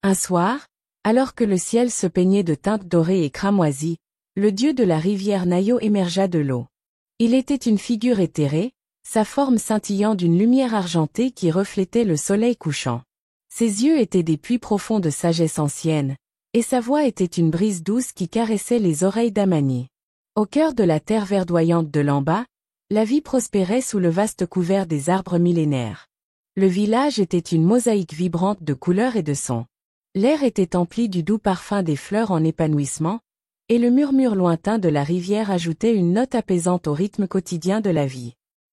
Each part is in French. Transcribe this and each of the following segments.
Un soir, alors que le ciel se peignait de teintes dorées et cramoisies, le dieu de la rivière Nayo émergea de l'eau. Il était une figure éthérée, sa forme scintillant d'une lumière argentée qui reflétait le soleil couchant. Ses yeux étaient des puits profonds de sagesse ancienne, et sa voix était une brise douce qui caressait les oreilles d'Amani. Au cœur de la terre verdoyante de l'Amba, la vie prospérait sous le vaste couvert des arbres millénaires. Le village était une mosaïque vibrante de couleurs et de sons. L'air était empli du doux parfum des fleurs en épanouissement, et le murmure lointain de la rivière ajoutait une note apaisante au rythme quotidien de la vie.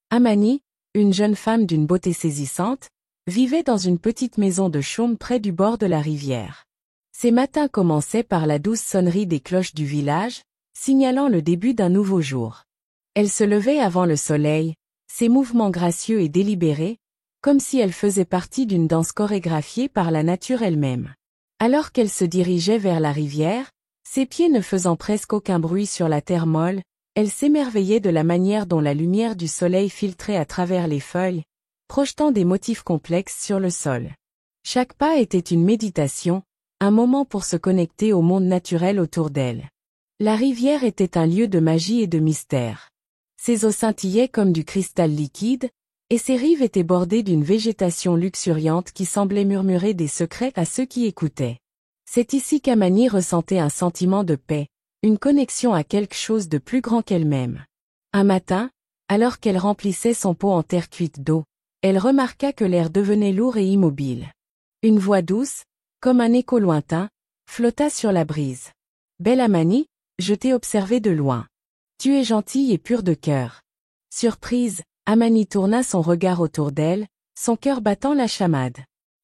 Amani, une jeune femme d'une beauté saisissante, vivait dans une petite maison de chaume près du bord de la rivière. Ses matins commençaient par la douce sonnerie des cloches du village, signalant le début d'un nouveau jour. Elle se levait avant le soleil, ses mouvements gracieux et délibérés, comme si elle faisait partie d'une danse chorégraphiée par la nature elle-même. Alors qu'elle se dirigeait vers la rivière, ses pieds ne faisant presque aucun bruit sur la terre molle, elle s'émerveillait de la manière dont la lumière du soleil filtrait à travers les feuilles, projetant des motifs complexes sur le sol. Chaque pas était une méditation, un moment pour se connecter au monde naturel autour d'elle. La rivière était un lieu de magie et de mystère. Ses eaux scintillaient comme du cristal liquide, et ses rives étaient bordées d'une végétation luxuriante qui semblait murmurer des secrets à ceux qui écoutaient. C'est ici qu'Amani ressentait un sentiment de paix, une connexion à quelque chose de plus grand qu'elle-même. Un matin, alors qu'elle remplissait son pot en terre cuite d'eau, elle remarqua que l'air devenait lourd et immobile. Une voix douce, comme un écho lointain, flotta sur la brise. « Belle Amani, je t'ai observée de loin. Tu es gentille et pure de cœur. » Surprise, Amani tourna son regard autour d'elle, son cœur battant la chamade.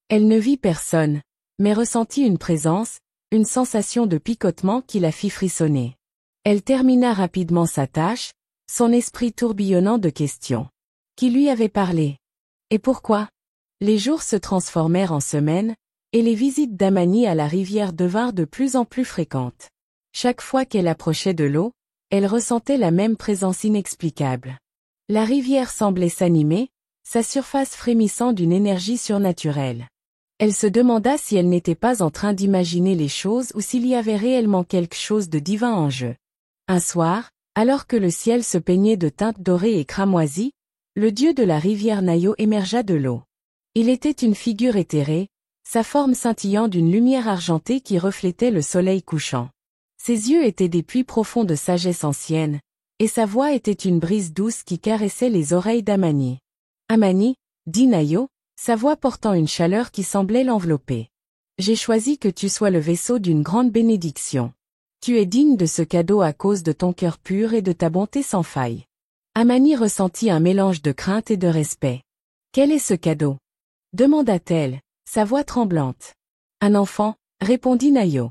Elle ne vit personne, mais ressentit une présence, une sensation de picotement qui la fit frissonner. Elle termina rapidement sa tâche, son esprit tourbillonnant de questions. Qui lui avait parlé? Et pourquoi? Les jours se transformèrent en semaines, et les visites d'Amani à la rivière devinrent de plus en plus fréquentes. Chaque fois qu'elle approchait de l'eau, elle ressentait la même présence inexplicable. La rivière semblait s'animer, sa surface frémissant d'une énergie surnaturelle. Elle se demanda si elle n'était pas en train d'imaginer les choses ou s'il y avait réellement quelque chose de divin en jeu. Un soir, alors que le ciel se peignait de teintes dorées et cramoisies, le dieu de la rivière Nayo émergea de l'eau. Il était une figure éthérée, sa forme scintillant d'une lumière argentée qui reflétait le soleil couchant. Ses yeux étaient des puits profonds de sagesse ancienne, et sa voix était une brise douce qui caressait les oreilles d'Amani. « Amani, dit Nayo, sa voix portant une chaleur qui semblait l'envelopper. J'ai choisi que tu sois le vaisseau d'une grande bénédiction. Tu es digne de ce cadeau à cause de ton cœur pur et de ta bonté sans faille. » Amani ressentit un mélange de crainte et de respect. « Quel est ce cadeau? » demanda-t-elle, sa voix tremblante. « Un enfant, répondit Nayo.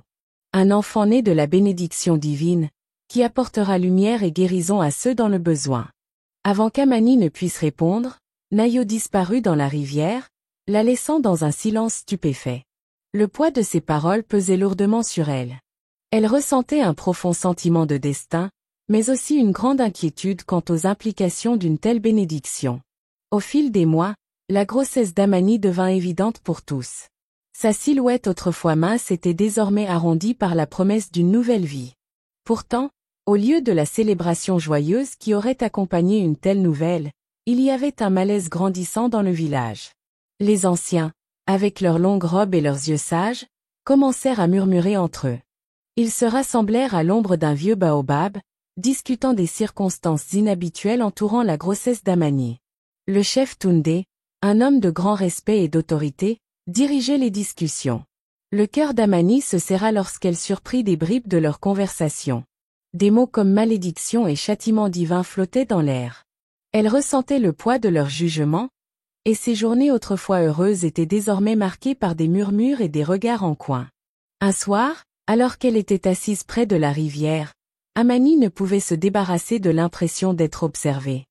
Un enfant né de la bénédiction divine, qui apportera lumière et guérison à ceux dans le besoin. » Avant qu'Amani ne puisse répondre, Nayo disparut dans la rivière, la laissant dans un silence stupéfait. Le poids de ses paroles pesait lourdement sur elle. Elle ressentait un profond sentiment de destin, mais aussi une grande inquiétude quant aux implications d'une telle bénédiction. Au fil des mois, la grossesse d'Amani devint évidente pour tous. Sa silhouette autrefois mince était désormais arrondie par la promesse d'une nouvelle vie. Pourtant, au lieu de la célébration joyeuse qui aurait accompagné une telle nouvelle, il y avait un malaise grandissant dans le village. Les anciens, avec leurs longues robes et leurs yeux sages, commencèrent à murmurer entre eux. Ils se rassemblèrent à l'ombre d'un vieux baobab, discutant des circonstances inhabituelles entourant la grossesse d'Amani. Le chef Toundé, un homme de grand respect et d'autorité, dirigeait les discussions. Le cœur d'Amani se serra lorsqu'elle surprit des bribes de leur conversation. Des mots comme malédiction et châtiment divin flottaient dans l'air. Elle ressentait le poids de leur jugement, et ses journées autrefois heureuses étaient désormais marquées par des murmures et des regards en coin. Un soir, alors qu'elle était assise près de la rivière, Amani ne pouvait se débarrasser de l'impression d'être observée.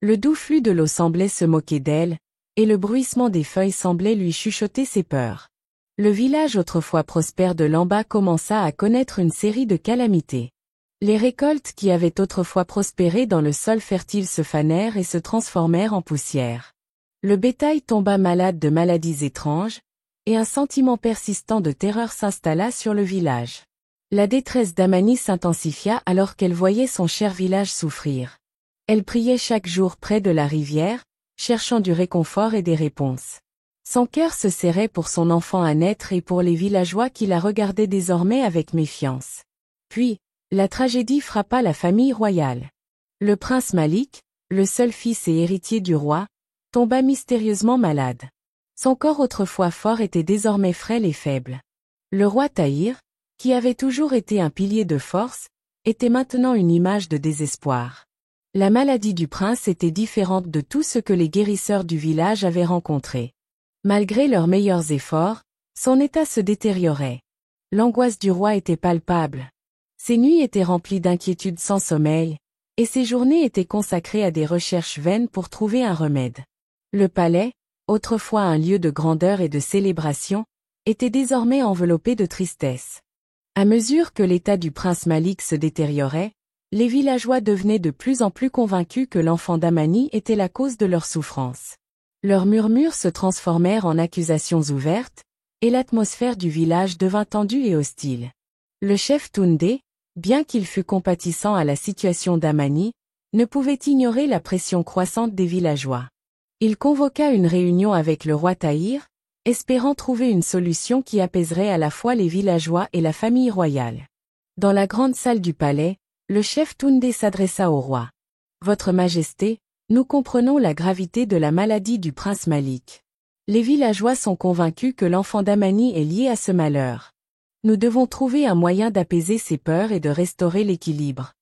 Le doux flux de l'eau semblait se moquer d'elle, et le bruissement des feuilles semblait lui chuchoter ses peurs. Le village autrefois prospère de l'Amba commença à connaître une série de calamités. Les récoltes qui avaient autrefois prospéré dans le sol fertile se fanèrent et se transformèrent en poussière. Le bétail tomba malade de maladies étranges, et un sentiment persistant de terreur s'installa sur le village. La détresse d'Amani s'intensifia alors qu'elle voyait son cher village souffrir. Elle priait chaque jour près de la rivière, cherchant du réconfort et des réponses. Son cœur se serrait pour son enfant à naître et pour les villageois qui la regardaient désormais avec méfiance. Puis, la tragédie frappa la famille royale. Le prince Malik, le seul fils et héritier du roi, tomba mystérieusement malade. Son corps autrefois fort était désormais frêle et faible. Le roi Tahir, qui avait toujours été un pilier de force, était maintenant une image de désespoir. La maladie du prince était différente de tout ce que les guérisseurs du village avaient rencontré. Malgré leurs meilleurs efforts, son état se détériorait. L'angoisse du roi était palpable. Ses nuits étaient remplies d'inquiétudes sans sommeil, et ses journées étaient consacrées à des recherches vaines pour trouver un remède. Le palais, autrefois un lieu de grandeur et de célébration, était désormais enveloppé de tristesse. À mesure que l'état du prince Malik se détériorait, les villageois devenaient de plus en plus convaincus que l'enfant d'Amani était la cause de leur souffrance. Leurs murmures se transformèrent en accusations ouvertes, et l'atmosphère du village devint tendue et hostile. Le chef Toundé, bien qu'il fût compatissant à la situation d'Amani, ne pouvait ignorer la pression croissante des villageois. Il convoqua une réunion avec le roi Tahir, espérant trouver une solution qui apaiserait à la fois les villageois et la famille royale. Dans la grande salle du palais, le chef Toundé s'adressa au roi. « Votre Majesté, nous comprenons la gravité de la maladie du prince Malik. Les villageois sont convaincus que l'enfant d'Amani est lié à ce malheur. Nous devons trouver un moyen d'apaiser ces peurs et de restaurer l'équilibre. »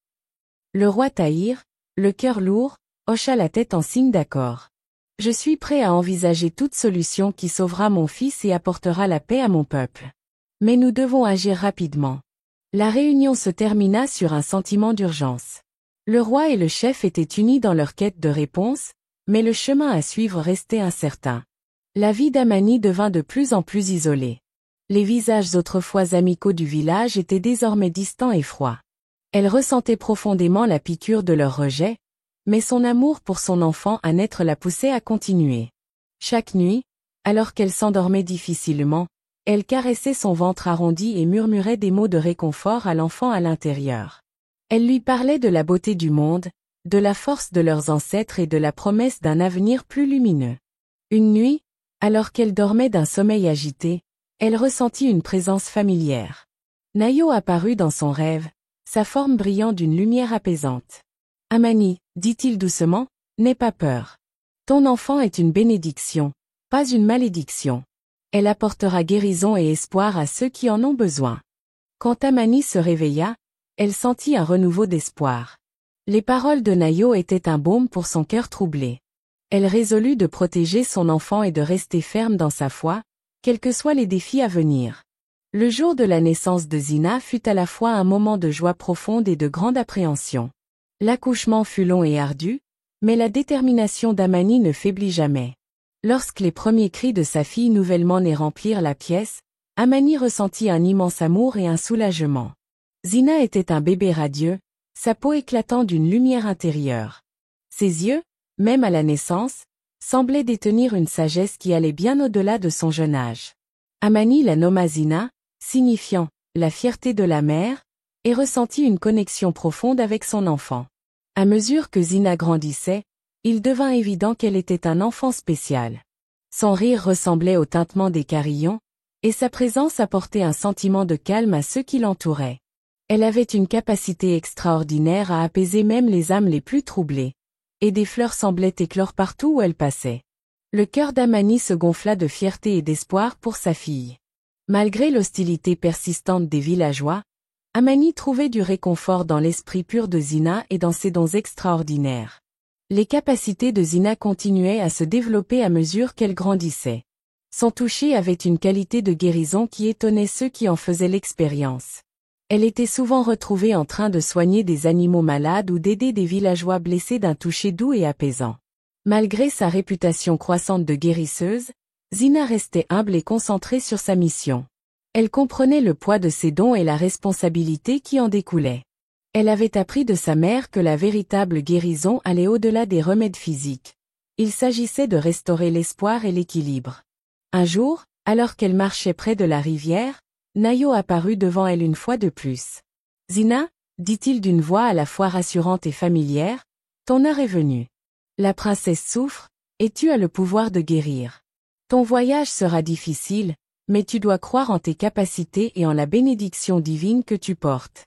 Le roi Tahir, le cœur lourd, hocha la tête en signe d'accord. « Je suis prêt à envisager toute solution qui sauvera mon fils et apportera la paix à mon peuple. Mais nous devons agir rapidement. » La réunion se termina sur un sentiment d'urgence. Le roi et le chef étaient unis dans leur quête de réponse, mais le chemin à suivre restait incertain. La vie d'Amani devint de plus en plus isolée. Les visages autrefois amicaux du village étaient désormais distants et froids. Elle ressentait profondément la piqûre de leur rejet, mais son amour pour son enfant à naître la poussait à continuer. Chaque nuit, alors qu'elle s'endormait difficilement, elle caressait son ventre arrondi et murmurait des mots de réconfort à l'enfant à l'intérieur. Elle lui parlait de la beauté du monde, de la force de leurs ancêtres et de la promesse d'un avenir plus lumineux. Une nuit, alors qu'elle dormait d'un sommeil agité, elle ressentit une présence familière. Nayo apparut dans son rêve, sa forme brillant d'une lumière apaisante. « Amani, dit-il doucement, n'aie pas peur. Ton enfant est une bénédiction, pas une malédiction. Elle apportera guérison et espoir à ceux qui en ont besoin. » Quand Amani se réveilla, elle sentit un renouveau d'espoir. Les paroles de Nayo étaient un baume pour son cœur troublé. Elle résolut de protéger son enfant et de rester ferme dans sa foi, quels que soient les défis à venir. Le jour de la naissance de Zina fut à la fois un moment de joie profonde et de grande appréhension. L'accouchement fut long et ardu, mais la détermination d'Amani ne faiblit jamais. Lorsque les premiers cris de sa fille nouvellement née remplirent la pièce, Amani ressentit un immense amour et un soulagement. Zina était un bébé radieux, sa peau éclatant d'une lumière intérieure. Ses yeux, même à la naissance, semblaient détenir une sagesse qui allait bien au-delà de son jeune âge. Amani la nomma Zina, signifiant « la fierté de la mère », et ressentit une connexion profonde avec son enfant. À mesure que Zina grandissait, il devint évident qu'elle était un enfant spécial. Son rire ressemblait au tintement des carillons, et sa présence apportait un sentiment de calme à ceux qui l'entouraient. Elle avait une capacité extraordinaire à apaiser même les âmes les plus troublées, et des fleurs semblaient éclore partout où elle passait. Le cœur d'Amani se gonfla de fierté et d'espoir pour sa fille. Malgré l'hostilité persistante des villageois, Amani trouvait du réconfort dans l'esprit pur de Zina et dans ses dons extraordinaires. Les capacités de Zina continuaient à se développer à mesure qu'elle grandissait. Son toucher avait une qualité de guérison qui étonnait ceux qui en faisaient l'expérience. Elle était souvent retrouvée en train de soigner des animaux malades ou d'aider des villageois blessés d'un toucher doux et apaisant. Malgré sa réputation croissante de guérisseuse, Zina restait humble et concentrée sur sa mission. Elle comprenait le poids de ses dons et la responsabilité qui en découlait. Elle avait appris de sa mère que la véritable guérison allait au-delà des remèdes physiques. Il s'agissait de restaurer l'espoir et l'équilibre. Un jour, Alors qu'elle marchait près de la rivière, Nayo apparut devant elle une fois de plus. « Zina » dit-il d'une voix à la fois rassurante et familière, « ton heure est venue. La princesse souffre, et tu as le pouvoir de guérir. Ton voyage sera difficile, mais tu dois croire en tes capacités et en la bénédiction divine que tu portes. »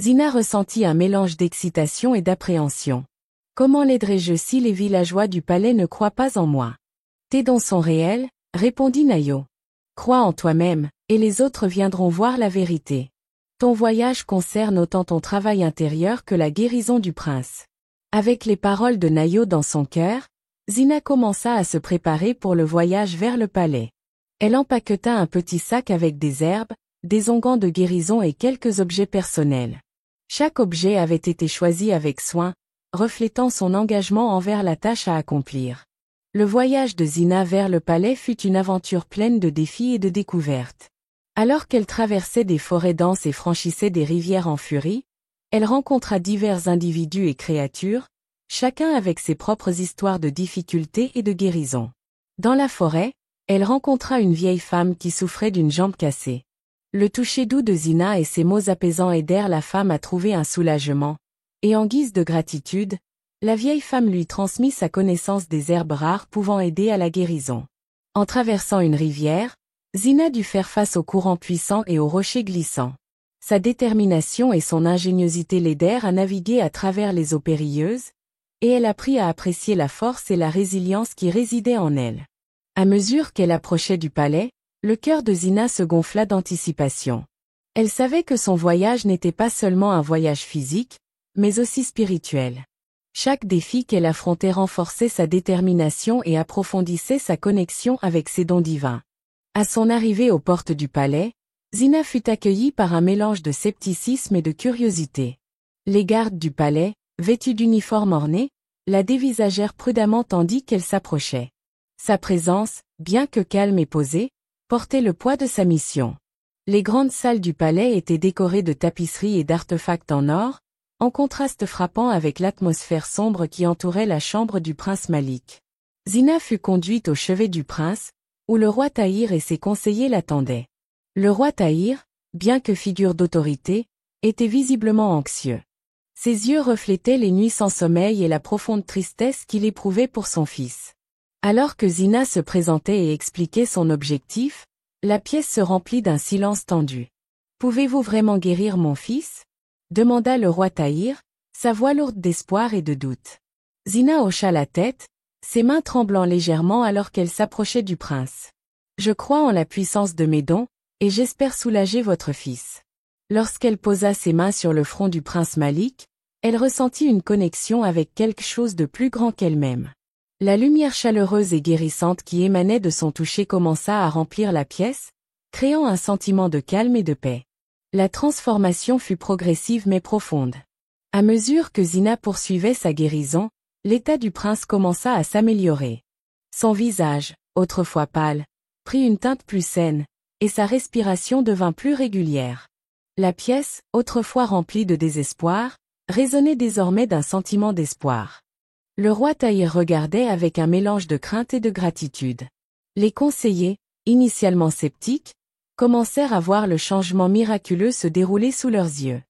Zina ressentit un mélange d'excitation et d'appréhension. « Comment l'aiderai-je si les villageois du palais ne croient pas en moi? Tes dons sont réels, répondit Nayo. Crois en toi-même, et les autres viendront voir la vérité. Ton voyage concerne autant ton travail intérieur que la guérison du prince. » Avec les paroles de Nayo dans son cœur, Zina commença à se préparer pour le voyage vers le palais. Elle empaqueta un petit sac avec des herbes, des onguents de guérison et quelques objets personnels. Chaque objet avait été choisi avec soin, reflétant son engagement envers la tâche à accomplir. Le voyage de Zina vers le palais fut une aventure pleine de défis et de découvertes. Alors qu'elle traversait des forêts denses et franchissait des rivières en furie, elle rencontra divers individus et créatures, chacun avec ses propres histoires de difficultés et de guérison. Dans la forêt, elle rencontra une vieille femme qui souffrait d'une jambe cassée. Le toucher doux de Zina et ses mots apaisants aidèrent la femme à trouver un soulagement, et en guise de gratitude, la vieille femme lui transmit sa connaissance des herbes rares pouvant aider à la guérison. En traversant une rivière, Zina dut faire face aux courants puissants et aux rochers glissants. Sa détermination et son ingéniosité l'aidèrent à naviguer à travers les eaux périlleuses, et elle apprit à apprécier la force et la résilience qui résidaient en elle. À mesure qu'elle approchait du palais, le cœur de Zina se gonfla d'anticipation. Elle savait que son voyage n'était pas seulement un voyage physique, mais aussi spirituel. Chaque défi qu'elle affrontait renforçait sa détermination et approfondissait sa connexion avec ses dons divins. À son arrivée aux portes du palais, Zina fut accueillie par un mélange de scepticisme et de curiosité. Les gardes du palais, vêtus d'uniformes ornés, la dévisagèrent prudemment tandis qu'elle s'approchait. Sa présence, bien que calme et posée, portait le poids de sa mission. Les grandes salles du palais étaient décorées de tapisseries et d'artefacts en or, en contraste frappant avec l'atmosphère sombre qui entourait la chambre du prince Malik. Zina fut conduite au chevet du prince, où le roi Tahir et ses conseillers l'attendaient. Le roi Tahir, bien que figure d'autorité, était visiblement anxieux. Ses yeux reflétaient les nuits sans sommeil et la profonde tristesse qu'il éprouvait pour son fils. Alors que Zina se présentait et expliquait son objectif, la pièce se remplit d'un silence tendu. « Pouvez-vous vraiment guérir mon fils ?» demanda le roi Tahir, sa voix lourde d'espoir et de doute. Zina hocha la tête, ses mains tremblant légèrement alors qu'elle s'approchait du prince. « Je crois en la puissance de mes dons, et j'espère soulager votre fils. » Lorsqu'elle posa ses mains sur le front du prince Malik, elle ressentit une connexion avec quelque chose de plus grand qu'elle-même. La lumière chaleureuse et guérissante qui émanait de son toucher commença à remplir la pièce, créant un sentiment de calme et de paix. La transformation fut progressive mais profonde. À mesure que Zina poursuivait sa guérison, l'état du prince commença à s'améliorer. Son visage, autrefois pâle, prit une teinte plus saine, et sa respiration devint plus régulière. La pièce, autrefois remplie de désespoir, résonnait désormais d'un sentiment d'espoir. Le roi Tahir regardait avec un mélange de crainte et de gratitude. Les conseillers, initialement sceptiques, commencèrent à voir le changement miraculeux se dérouler sous leurs yeux.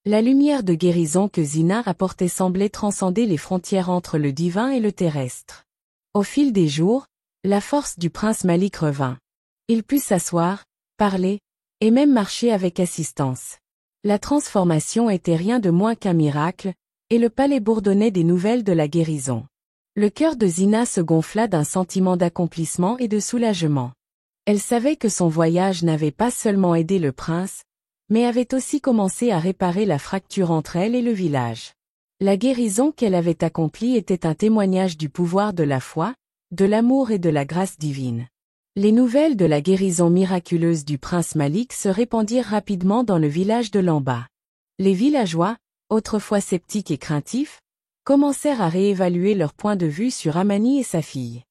La lumière de guérison que Zina apportait semblait transcender les frontières entre le divin et le terrestre. Au fil des jours, la force du prince Malik revint. Il put s'asseoir, parler, et même marcher avec assistance. La transformation était rien de moins qu'un miracle, et le palais bourdonnait des nouvelles de la guérison. Le cœur de Zina se gonfla d'un sentiment d'accomplissement et de soulagement. Elle savait que son voyage n'avait pas seulement aidé le prince, mais avait aussi commencé à réparer la fracture entre elle et le village. La guérison qu'elle avait accomplie était un témoignage du pouvoir de la foi, de l'amour et de la grâce divine. Les nouvelles de la guérison miraculeuse du prince Malik se répandirent rapidement dans le village de Lamba. Les villageois, autrefois sceptiques et craintifs, commencèrent à réévaluer leur point de vue sur Amani et sa fille.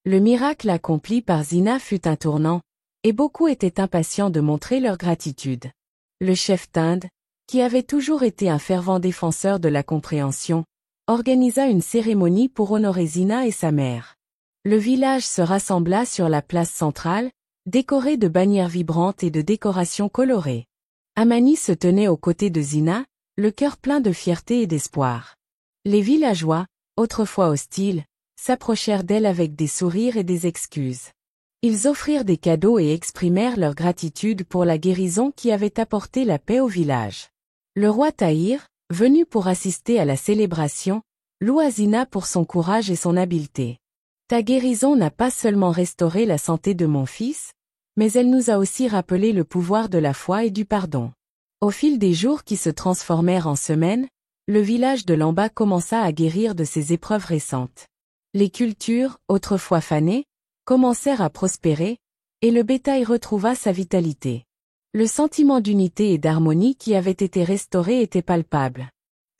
Le miracle accompli par Zina fut un tournant, et beaucoup étaient impatients de montrer leur gratitude. Le chef Tinde, qui avait toujours été un fervent défenseur de la compréhension, organisa une cérémonie pour honorer Zina et sa mère. Le village se rassembla sur la place centrale, décorés de bannières vibrantes et de décorations colorées. Amani se tenait aux côtés de Zina, le cœur plein de fierté et d'espoir. Les villageois, autrefois hostiles, s'approchèrent d'elle avec des sourires et des excuses. Ils offrirent des cadeaux et exprimèrent leur gratitude pour la guérison qui avait apporté la paix au village. Le roi Tahir, venu pour assister à la célébration, loua Zina pour son courage et son habileté. Ta guérison n'a pas seulement restauré la santé de mon fils, mais elle nous a aussi rappelé le pouvoir de la foi et du pardon. Au fil des jours qui se transformèrent en semaines, le village de Lamba commença à guérir de ses épreuves récentes. Les cultures, autrefois fanées, commencèrent à prospérer, et le bétail retrouva sa vitalité. Le sentiment d'unité et d'harmonie qui avait été restauré était palpable.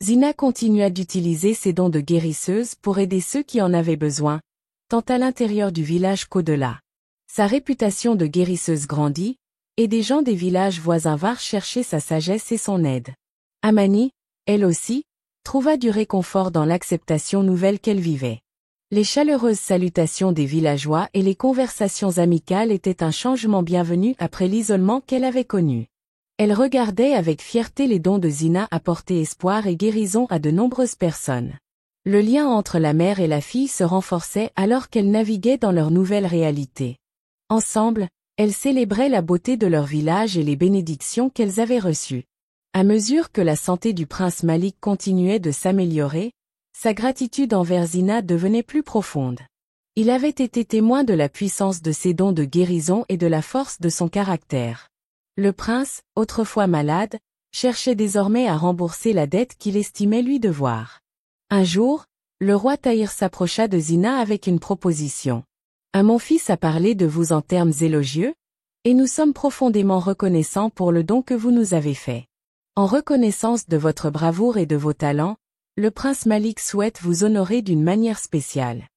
Zina continua d'utiliser ses dons de guérisseuse pour aider ceux qui en avaient besoin, tant à l'intérieur du village qu'au-delà. Sa réputation de guérisseuse grandit, et des gens des villages voisins vinrent chercher sa sagesse et son aide. Amani, elle aussi, trouva du réconfort dans l'acceptation nouvelle qu'elle vivait. Les chaleureuses salutations des villageois et les conversations amicales étaient un changement bienvenu après l'isolement qu'elle avait connu. Elle regardait avec fierté les dons de Zina apporter espoir et guérison à de nombreuses personnes. Le lien entre la mère et la fille se renforçait alors qu'elles naviguaient dans leur nouvelle réalité. Ensemble, elles célébraient la beauté de leur village et les bénédictions qu'elles avaient reçues. À mesure que la santé du prince Malik continuait de s'améliorer, sa gratitude envers Zina devenait plus profonde. Il avait été témoin de la puissance de ses dons de guérison et de la force de son caractère. Le prince, autrefois malade, cherchait désormais à rembourser la dette qu'il estimait lui devoir. Un jour, le roi Tahir s'approcha de Zina avec une proposition. « Mon fils a parlé de vous en termes élogieux, et nous sommes profondément reconnaissants pour le don que vous nous avez fait. En reconnaissance de votre bravoure et de vos talents, le prince Malik souhaite vous honorer d'une manière spéciale. »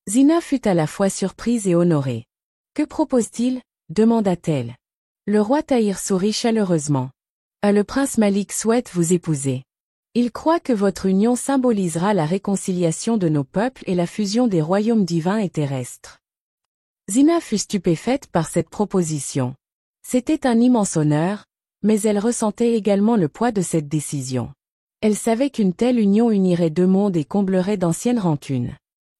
Zina fut à la fois surprise et honorée. « Que propose-t-il » demanda-t-elle. Le roi Tahir sourit chaleureusement. « Le prince Malik souhaite vous épouser. Il croit que votre union symbolisera la réconciliation de nos peuples et la fusion des royaumes divins et terrestres. » Zina fut stupéfaite par cette proposition. C'était un immense honneur, mais elle ressentait également le poids de cette décision. Elle savait qu'une telle union unirait deux mondes et comblerait d'anciennes rancunes.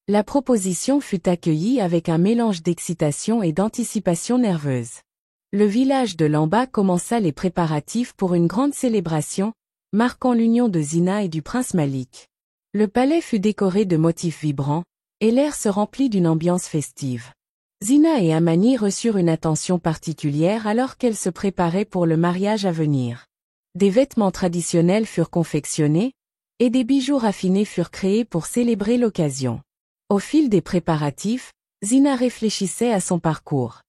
La proposition fut accueillie avec un mélange d'excitation et d'anticipation nerveuse. Le village de Lamba commença les préparatifs pour une grande célébration, marquant l'union de Zina et du prince Malik. Le palais fut décoré de motifs vibrants, et l'air se remplit d'une ambiance festive. Zina et Amani reçurent une attention particulière alors qu'elles se préparaient pour le mariage à venir. Des vêtements traditionnels furent confectionnés, et des bijoux raffinés furent créés pour célébrer l'occasion. Au fil des préparatifs, Zina réfléchissait à son parcours.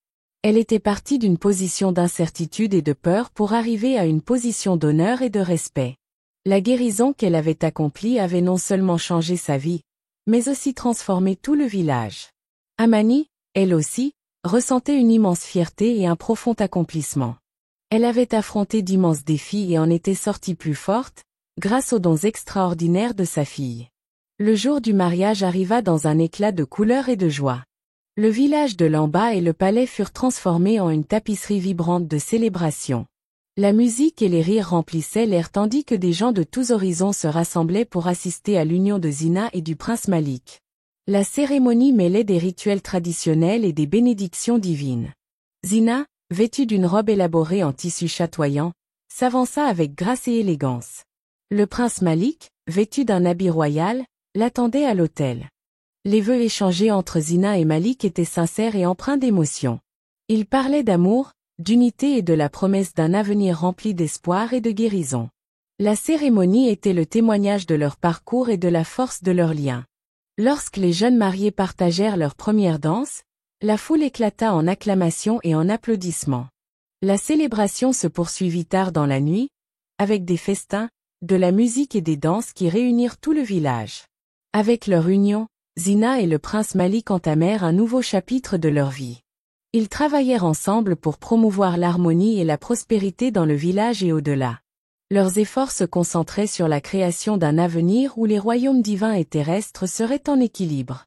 Elle était partie d'une position d'incertitude et de peur pour arriver à une position d'honneur et de respect. La guérison qu'elle avait accomplie avait non seulement changé sa vie, mais aussi transformé tout le village. Amani, elle aussi, ressentait une immense fierté et un profond accomplissement. Elle avait affronté d'immenses défis et en était sortie plus forte, grâce aux dons extraordinaires de sa fille. Le jour du mariage arriva dans un éclat de couleur et de joie. Le village de Lamba et le palais furent transformés en une tapisserie vibrante de célébration. La musique et les rires remplissaient l'air tandis que des gens de tous horizons se rassemblaient pour assister à l'union de Zina et du prince Malik. La cérémonie mêlait des rituels traditionnels et des bénédictions divines. Zina, vêtue d'une robe élaborée en tissu chatoyant, s'avança avec grâce et élégance. Le prince Malik, vêtu d'un habit royal, l'attendait à l'autel. Les vœux échangés entre Zina et Malik étaient sincères et empreints d'émotion. Ils parlaient d'amour, d'unité et de la promesse d'un avenir rempli d'espoir et de guérison. La cérémonie était le témoignage de leur parcours et de la force de leur lien. Lorsque les jeunes mariés partagèrent leur première danse, la foule éclata en acclamations et en applaudissements. La célébration se poursuivit tard dans la nuit, avec des festins, de la musique et des danses qui réunirent tout le village. Avec leur union, Zina et le prince Malik entamèrent un nouveau chapitre de leur vie. Ils travaillèrent ensemble pour promouvoir l'harmonie et la prospérité dans le village et au-delà. Leurs efforts se concentraient sur la création d'un avenir où les royaumes divins et terrestres seraient en équilibre.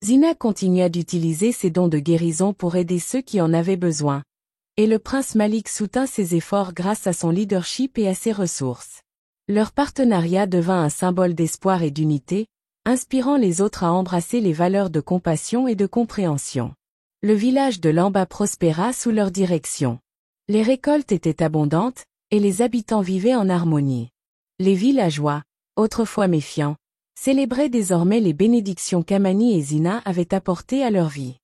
Zina continua d'utiliser ses dons de guérison pour aider ceux qui en avaient besoin. Et le prince Malik soutint ses efforts grâce à son leadership et à ses ressources. Leur partenariat devint un symbole d'espoir et d'unité, inspirant les autres à embrasser les valeurs de compassion et de compréhension. Le village de Lamba prospéra sous leur direction. Les récoltes étaient abondantes, et les habitants vivaient en harmonie. Les villageois, autrefois méfiants, célébraient désormais les bénédictions qu'Amani et Zina avaient apportées à leur vie.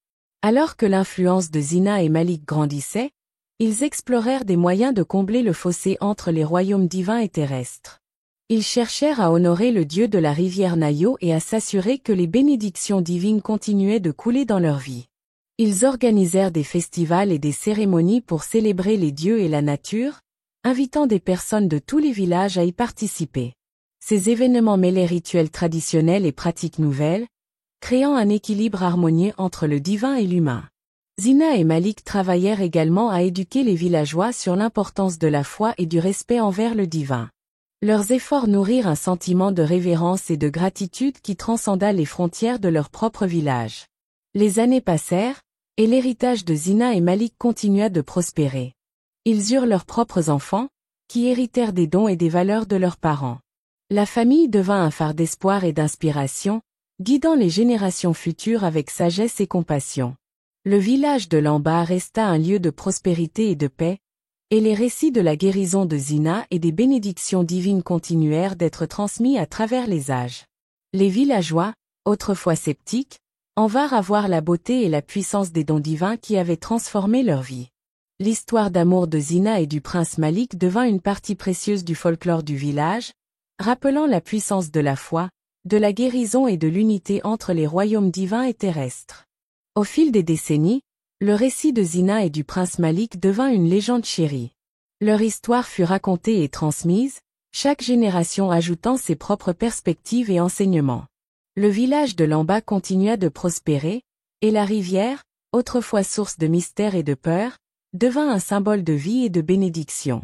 Alors que l'influence de Zina et Malik grandissait, ils explorèrent des moyens de combler le fossé entre les royaumes divins et terrestres. Ils cherchèrent à honorer le dieu de la rivière Nayo et à s'assurer que les bénédictions divines continuaient de couler dans leur vie. Ils organisèrent des festivals et des cérémonies pour célébrer les dieux et la nature, invitant des personnes de tous les villages à y participer. Ces événements mêlaient rituels traditionnels et pratiques nouvelles, créant un équilibre harmonieux entre le divin et l'humain. Zina et Malik travaillèrent également à éduquer les villageois sur l'importance de la foi et du respect envers le divin. Leurs efforts nourrirent un sentiment de révérence et de gratitude qui transcenda les frontières de leur propre village. Les années passèrent, et l'héritage de Zina et Malik continua de prospérer. Ils eurent leurs propres enfants, qui héritèrent des dons et des valeurs de leurs parents. La famille devint un phare d'espoir et d'inspiration, guidant les générations futures avec sagesse et compassion. Le village de Lamba resta un lieu de prospérité et de paix, et les récits de la guérison de Zina et des bénédictions divines continuèrent d'être transmis à travers les âges. Les villageois, autrefois sceptiques, en vinrent à voir la beauté et la puissance des dons divins qui avaient transformé leur vie. L'histoire d'amour de Zina et du prince Malik devint une partie précieuse du folklore du village, rappelant la puissance de la foi, de la guérison et de l'unité entre les royaumes divins et terrestres. Au fil des décennies, le récit de Zina et du prince Malik devint une légende chérie. Leur histoire fut racontée et transmise, chaque génération ajoutant ses propres perspectives et enseignements. Le village de Lamba continua de prospérer, et la rivière, autrefois source de mystère et de peur, devint un symbole de vie et de bénédiction.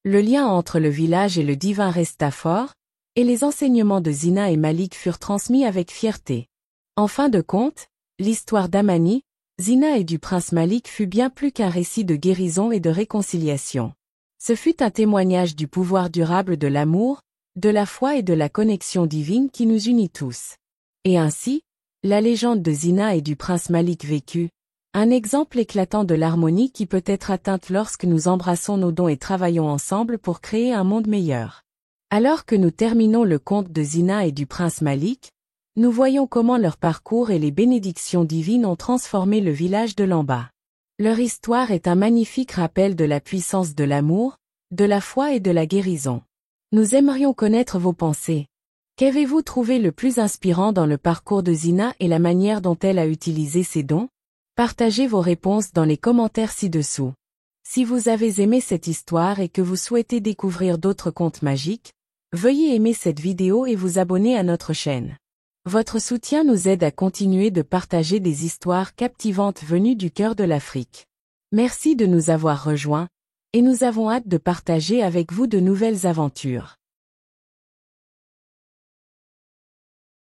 Le lien entre le village et le divin resta fort, et les enseignements de Zina et Malik furent transmis avec fierté. En fin de compte, l'histoire d'Amani, Zina et du prince Malik fut bien plus qu'un récit de guérison et de réconciliation. Ce fut un témoignage du pouvoir durable de l'amour, de la foi et de la connexion divine qui nous unit tous. Et ainsi, la légende de Zina et du prince Malik vécut, un exemple éclatant de l'harmonie qui peut être atteinte lorsque nous embrassons nos dons et travaillons ensemble pour créer un monde meilleur. Alors que nous terminons le conte de Zina et du prince Malik, nous voyons comment leur parcours et les bénédictions divines ont transformé le village de Lamba. Leur histoire est un magnifique rappel de la puissance de l'amour, de la foi et de la guérison. Nous aimerions connaître vos pensées. Qu'avez-vous trouvé le plus inspirant dans le parcours de Zina et la manière dont elle a utilisé ses dons? Partagez vos réponses dans les commentaires ci-dessous. Si vous avez aimé cette histoire et que vous souhaitez découvrir d'autres contes magiques, veuillez aimer cette vidéo et vous abonner à notre chaîne. Votre soutien nous aide à continuer de partager des histoires captivantes venues du cœur de l'Afrique. Merci de nous avoir rejoints, et nous avons hâte de partager avec vous de nouvelles aventures.